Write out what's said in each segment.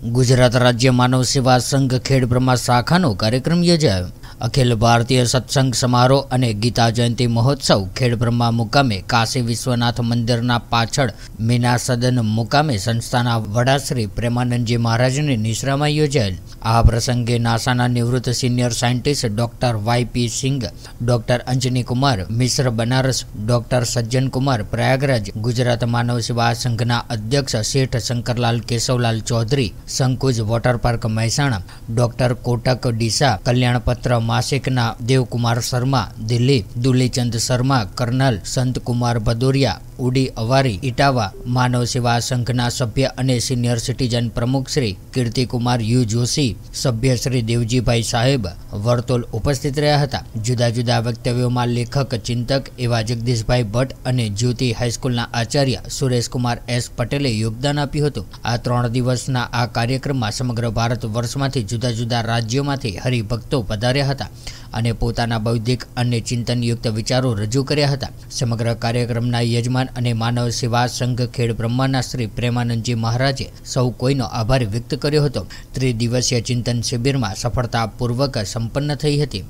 गुजरात राज्य मानव सेवा संघ खेड़ब्रह्मा शाखानो कार्यक्रम योजायो। अखिल भारतीय सत्संग समारोह और गीता जयंती महोत्सव खेड़ब्रह्मा मुकामे काशी विश्वनाथ मंदिरना पाछळ मीना सदन मुकामे संस्थाना वड़ा श्री प्रेमानंदजी महाराजनी निश्रामां योजायेल। आ प्रसंगे नासाना निवृत्त senior scientist doctor Y P. Singh, doctor Anjani Kumar Mishra Banaras, doctor Sajjan Kumar Prayagraj, Gujarat मानव सेवा संघना अध्यक्ष Seth Shankarlal Keshavlal Chaudhary, Sankuj water park Mehsana, doctor Kotak Deesa, Kalyanpatra मासिकना देवकुमार शर्मा दिल्ली, दुलीचंद शर्मा कर्नल, संत कुमार भदौरिया उडी अवारी इटावा, मानव सेवा संघना सभ्य अने सीनियर सिटीजन प्रमुख श्री कीर्ति कुमार यू जोशी, सभ्य श्री देवजीभाई साहेब वर्तोल उपस्थित रह्या हता। जुदा जुदा वक्तव्योमां लेखक चिंतक एवा जगदीशभाई भट्ट अने ज्योति हाईस्कूलना आचार्य सुरेश कुमार एस पटेले योगदान आप्युं हतुं। आ 3 दिवसना आ कार्यक्रममां समग्र भारत वर्षमांथी जुदा जुदा राज्योमांथी हरिभक्तो पधार्या हता અને પોતાના બૌદ્ધિક અને ચિંતનયુક્ત વિચારો રજૂ કર્યા હતા। સમગ્ર કાર્યક્રમના યજમાન અને માનવ સેવા સંઘ ખેડબ્રહ્માના શ્રી પ્રેમાનંદજી મહારાજે સૌ કોઈનો આભાર વ્યક્ત કર્યો હતો। ત્રિદિવસીય ચિંતન શિબિરમાં સફળતાપૂર્વક સંપન્ન થઈ હતી।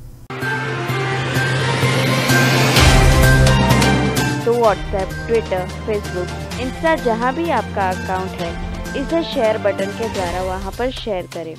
तो व्हाट्सएप, ट्विटर, फेसबुक, इंस्टा जहाँ भी आपका अकाउंट है, इसे शेयर बटन के द्वारा वहाँ पर शेयर करें।